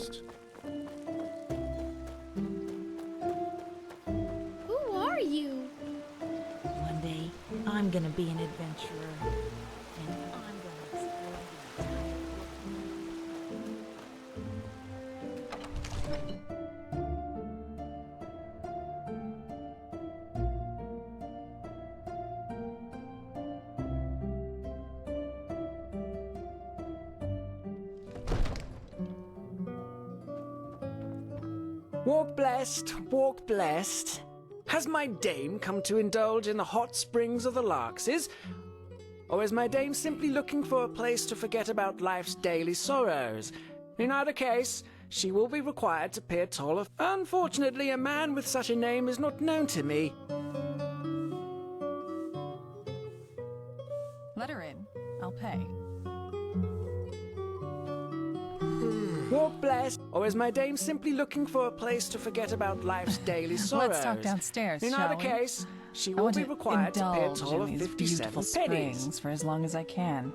blessed. Who are you? One day, I'm gonna be an adventurer. And I'm gonna explore the Walk blessed. Has my dame come to indulge in the hot springs of the Larkses? Or is my dame simply looking for a place to forget about life's daily sorrows? In either case, she will be required to pay a toll of... Unfortunately, a man with such a name is not known to me. Let her in. I'll pay. Walk blessed. Or is my dame simply looking for a place to forget about life's daily sorrows? Let's talk downstairs, In shall either we? case, she I will want be to required to pay a indulge toll in of these 57 beautiful pennies. springs for as long as I can.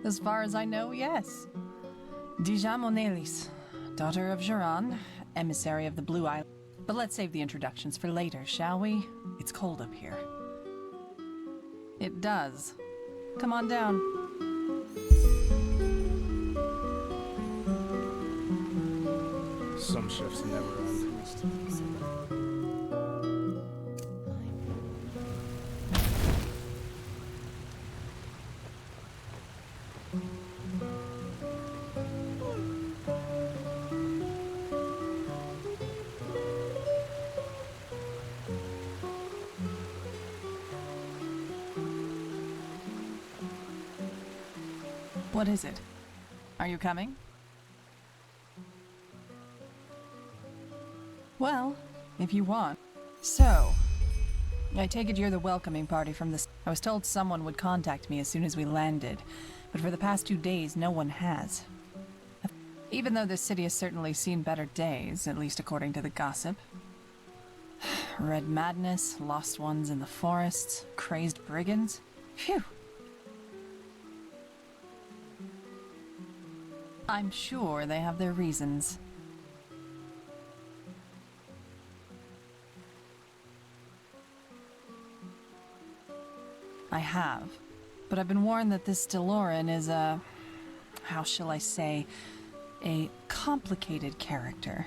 As far as I know, yes. Jaam, daughter of Jaran, emissary of the Blue Isle. But let's save the introductions for later, shall we? It's cold up here. It does. Come on down. Some shifts never end. What is it? Are you coming? Well, if you want. So, I take it you're the welcoming party from this. I was told someone would contact me as soon as we landed, but for the past 2 days, no one has. Even though this city has certainly seen better days, at least according to the gossip. Red madness, lost ones in the forests, crazed brigands. Phew. I'm sure they have their reasons. I have, but I've been warned that this Deloran is a, how shall I say, a complicated character.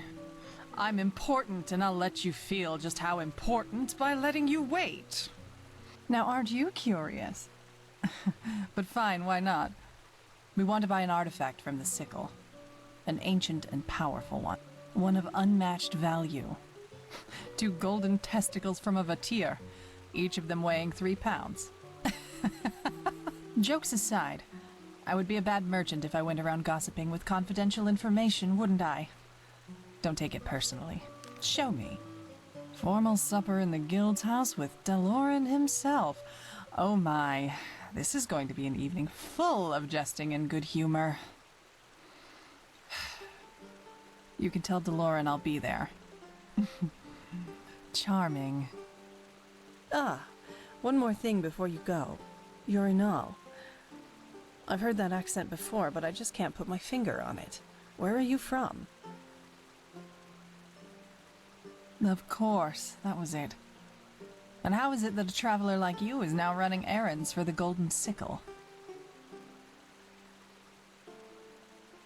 I'm important, and I'll let you feel just how important by letting you wait. Now, aren't you curious? But fine, why not? We want to buy an artifact from the sickle. An ancient and powerful one. One of unmatched value. 2 golden testicles from a Vatir, each of them weighing 3 pounds. Jokes aside, I would be a bad merchant if I went around gossiping with confidential information, wouldn't I? Don't take it personally. Show me. Formal supper in the guild's house with Deloran himself. Oh my, this is going to be an evening full of jesting and good humor. You can tell Deloran I'll be there. Charming. Ah, one more thing before you go. You're Inal. I've heard that accent before, but I just can't put my finger on it. Where are you from? Of course, that was it. And how is it that a traveler like you is now running errands for the Golden Sickle?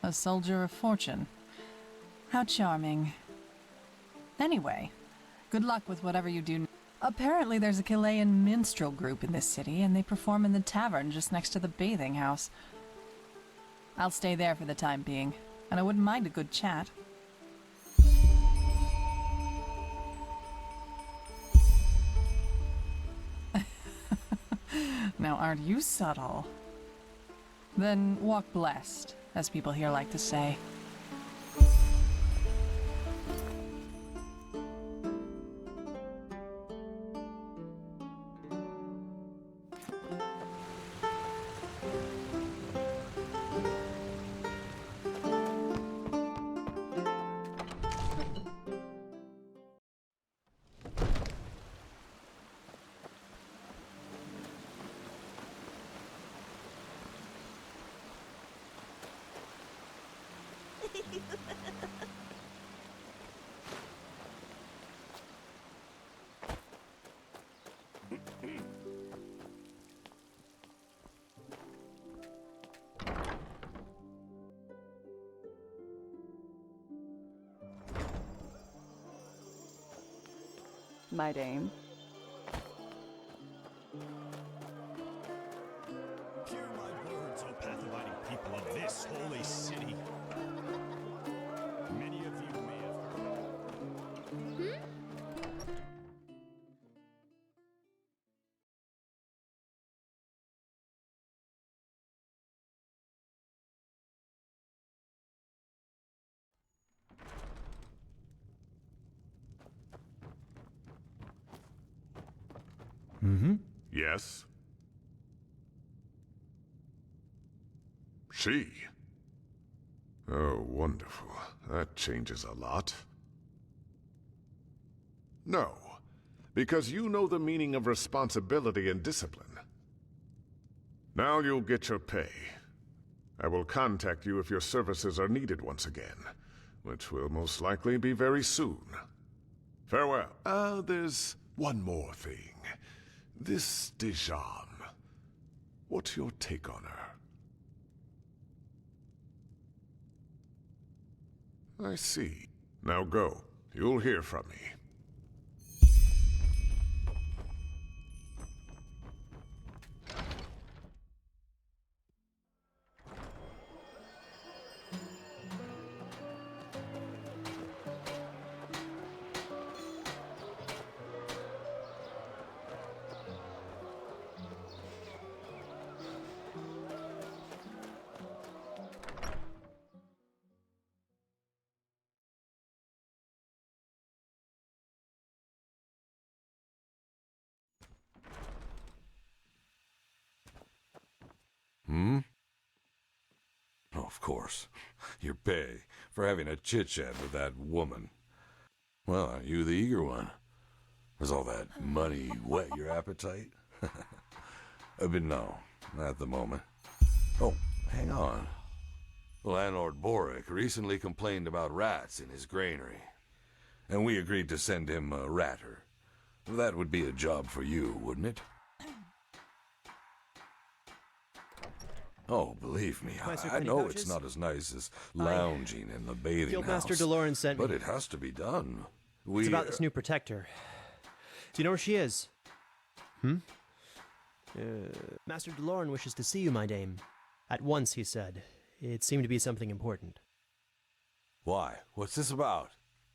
A soldier of fortune. How charming. Anyway, good luck with whatever you do. Apparently there's a Chilean minstrel group in this city, and they perform in the tavern just next to the bathing house. I'll stay there for the time being, and I wouldn't mind a good chat. Now, aren't you subtle? Then walk blessed, as people here like to say. My dame. Hear my words, O path-abiding people of this holy city. Many of you may have heard. Yes? She? Oh, wonderful. That changes a lot. No, because you know the meaning of responsibility and discipline. Now you'll get your pay. I will contact you if your services are needed once again, which will most likely be very soon. Farewell. There's one more thing. This Jaam. What's your take on her? I see. Now go. You'll hear from me. Oh, of course. Your pay for having a chit-chat with that woman. Well, aren't you the eager one? Does all that money whet your appetite? But no, not at the moment. Oh, hang on. Landlord Boric recently complained about rats in his granary, and we agreed to send him a ratter. That would be a job for you, wouldn't it? Oh, believe me, I know it's not as nice as lounging in the bathing house. Guildmaster DeLorean sent me. But it has to be done. It's about this new protector. Do you know where she is? Master DeLorean wishes to see you, my dame. At once, he said. It seemed to be something important. Why? What's this about?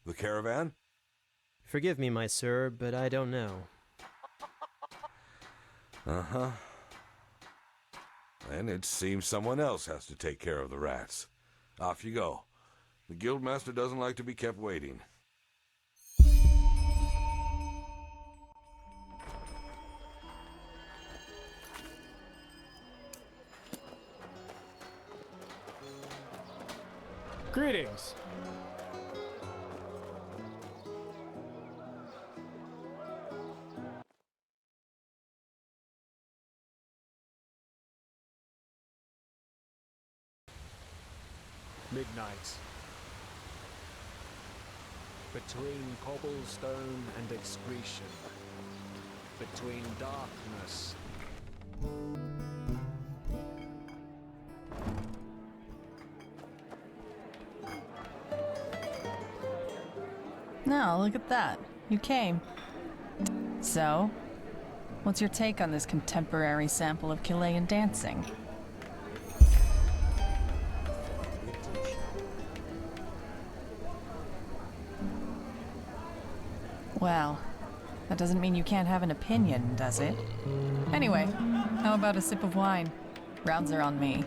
The caravan? Forgive me, my sir, but I don't know. Uh-huh. And it seems someone else has to take care of the rats. Off you go. The Guildmaster doesn't like to be kept waiting. Greetings. Midnight. Between cobblestone and excretion. Between darkness. No, look at that. You came. So, what's your take on this contemporary sample of Chilean dancing? Well, that doesn't mean you can't have an opinion, does it? Anyway, how about a sip of wine? Rounds are on me.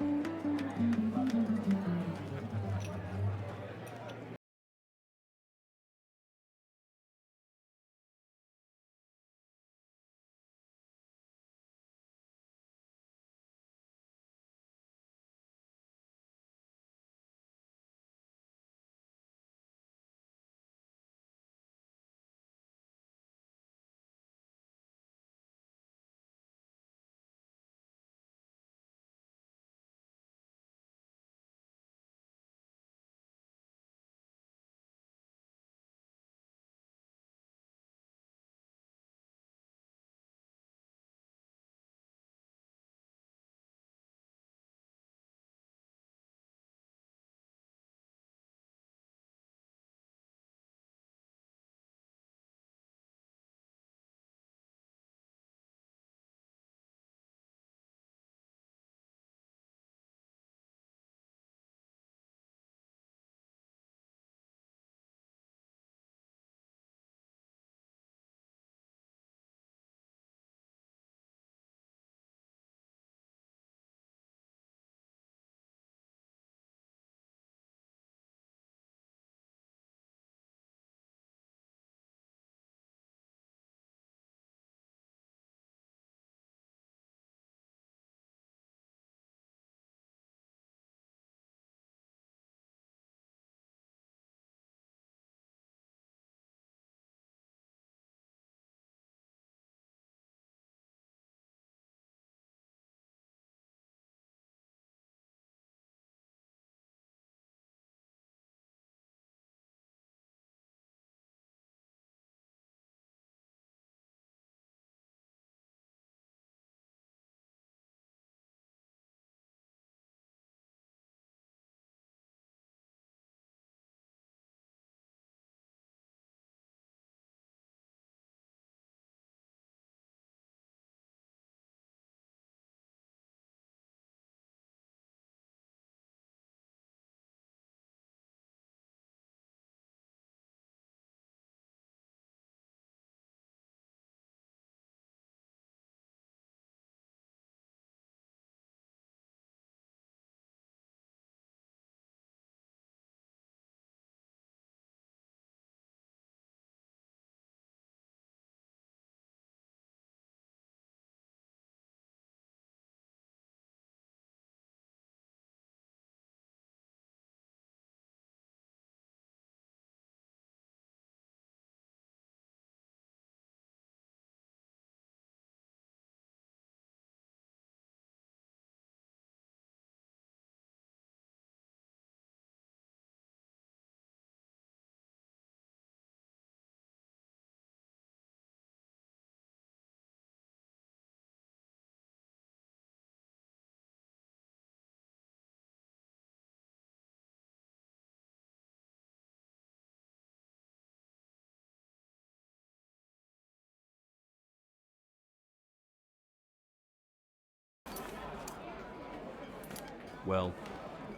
Well,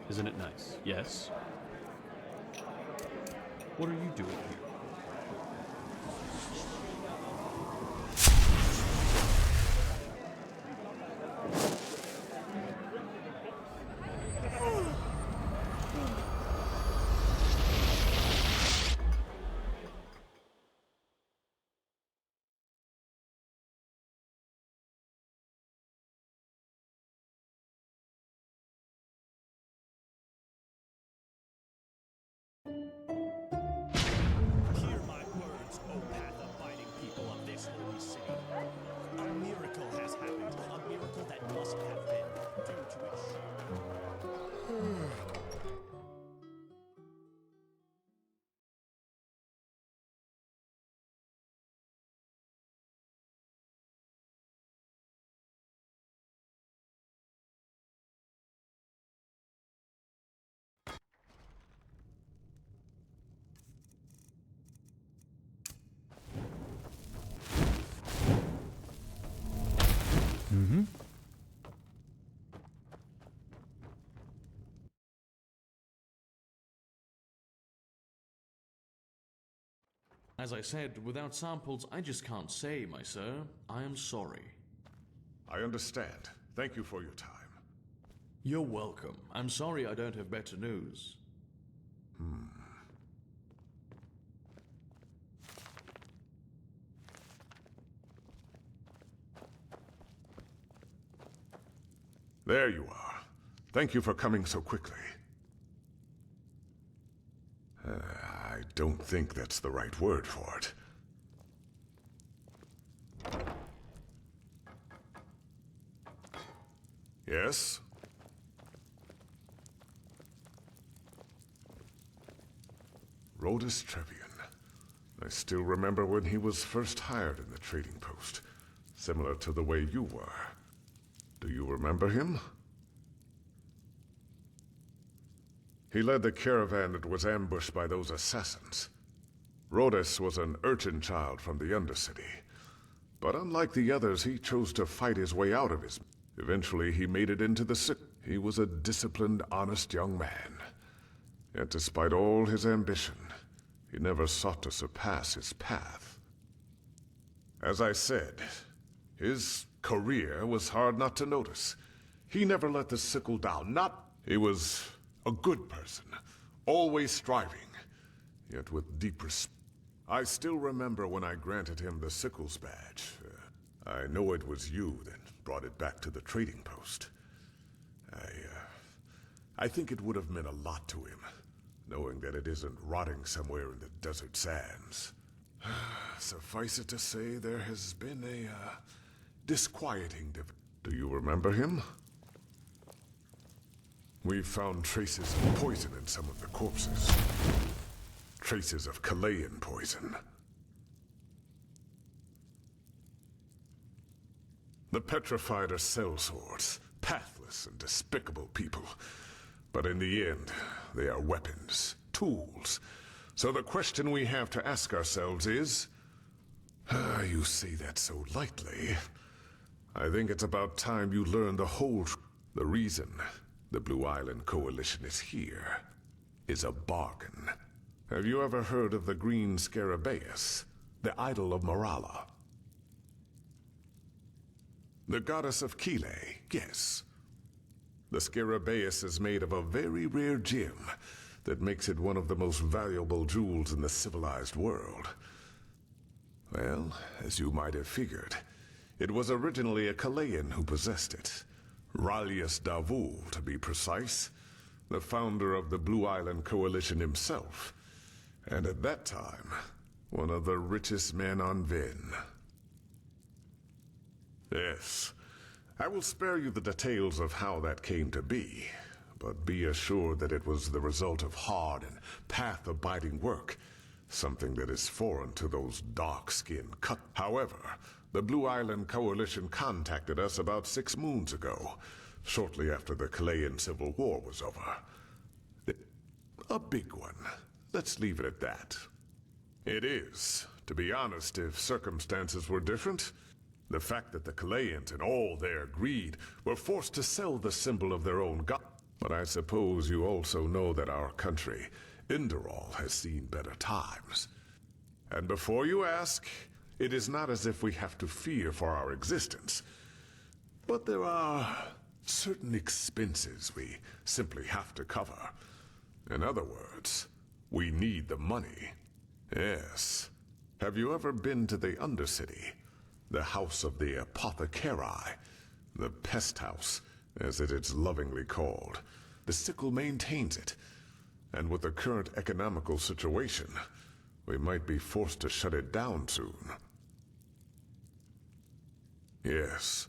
isn't it nice? Yes? What are you doing here? Hear my words, O path-abiding people of this holy city. A miracle has happened, a miracle that must have been due to its... As I said, without samples, I just can't say, my sir. I am sorry. I understand. Thank you for your time. You're welcome. I'm sorry I don't have better news. There you are. Thank you for coming so quickly. I don't think that's the right word for it. Yes? Rhodus Trevian. I still remember when he was first hired in the trading post. Similar to the way you were. Do you remember him? He led the caravan that was ambushed by those assassins. Rhodus was an urchin child from the Undercity. But unlike the others, he chose to fight his way out of his... Eventually, he made it into the sick. He was a disciplined, honest young man. Yet despite all his ambition, he never sought to surpass his path. As I said, his career was hard not to notice. He never let the sickle down, He was a good person, always striving, yet with deep respect. I still remember when I granted him the Sickles badge. I know it was you that brought it back to the trading post. I think it would have meant a lot to him, knowing that it isn't rotting somewhere in the desert sands. Suffice it to say, there has been a disquieting Do you remember him? We've found traces of poison in some of the corpses. Traces of Chilean poison. The petrified are sellswords, pathless and despicable people. But in the end, they are weapons, tools. So the question we have to ask ourselves is... you say that so lightly. I think it's about time you learn the whole The reason the Blue Island Coalition is here is a bargain. Have you ever heard of the Green Scarabaeus, the idol of Morala? The goddess of Kile, yes. The Scarabaeus is made of a very rare gem that makes it one of the most valuable jewels in the civilized world. Well, as you might have figured, it was originally a Chilean who possessed it. Ralius Davul, to be precise, the founder of the Blue Island Coalition himself, and at that time, one of the richest men on Ven. Yes, I will spare you the details of how that came to be, but be assured that it was the result of hard and path-abiding work, something that is foreign to those dark-skinned cut. However, the Blue Island Coalition contacted us about 6 moons ago, shortly after the Chilean Civil War was over. A big one. Let's leave it at that. It is. To be honest, if circumstances were different, the fact that the Chileans, in all their greed, were forced to sell the symbol of their own god, But I suppose you also know that our country, Enderal, has seen better times. And before you ask, it is not as if we have to fear for our existence. But there are certain expenses we simply have to cover. In other words, we need the money. Yes. Have you ever been to the Undercity? The house of the apothecari? The pest house, as it is lovingly called. The sickle maintains it. And with the current economical situation, we might be forced to shut it down soon. Yes.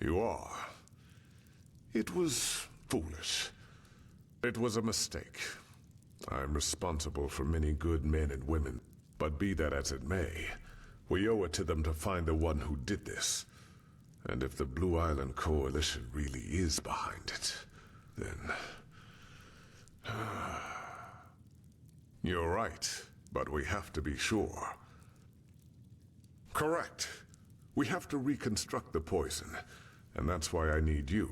You are. It was foolish. It was a mistake. I'm responsible for many good men and women, but be that as it may, we owe it to them to find the one who did this. And if the Blue Island Coalition really is behind it, then... You're right, but we have to be sure. Correct. We have to reconstruct the poison, and that's why I need you.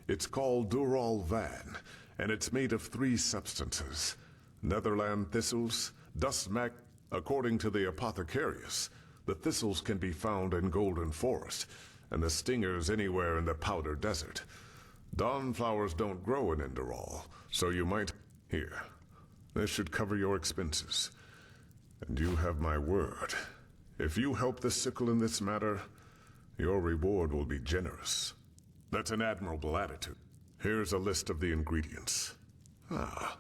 It's called Dural Van, and it's made of 3 substances. Netherland thistles, dust mag... According to the apothecarius, the thistles can be found in Golden Forest, and the stingers anywhere in the Powder Desert. Dawn flowers don't grow in Enderal, so you might... Here, this should cover your expenses. And you have my word. If you help the sickle in this matter, your reward will be generous. That's an admirable attitude. Here's a list of the ingredients. Ah,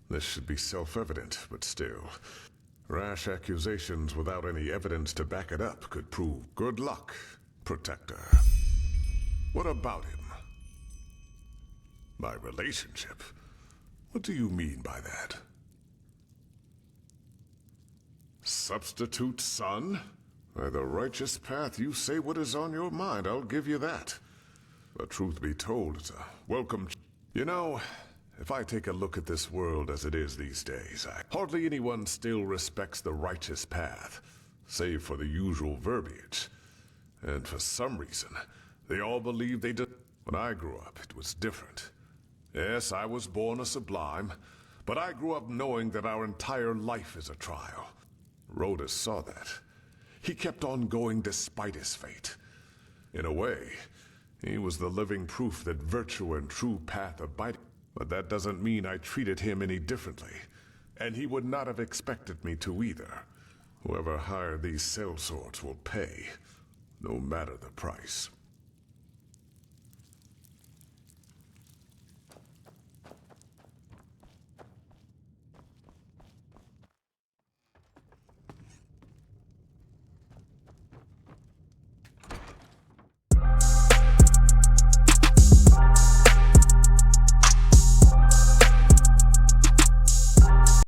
this should be self-evident, but still. Rash accusations without any evidence to back it up could prove good luck, Protector. What about him? My relationship? What do you mean by that? Substitute son? By the righteous path, you say what is on your mind, I'll give you that. But truth be told, it's a welcome... You know, if I take a look at this world as it is these days, hardly anyone still respects the righteous path, save for the usual verbiage. And for some reason, they all believe they did... When I grew up, it was different. Yes, I was born a sublime, but I grew up knowing that our entire life is a trial. Rhoda saw that. He kept on going despite his fate. In a way, he was the living proof that virtue and true path abide. But that doesn't mean I treated him any differently. And he would not have expected me to either. Whoever hired these sellswords will pay, no matter the price.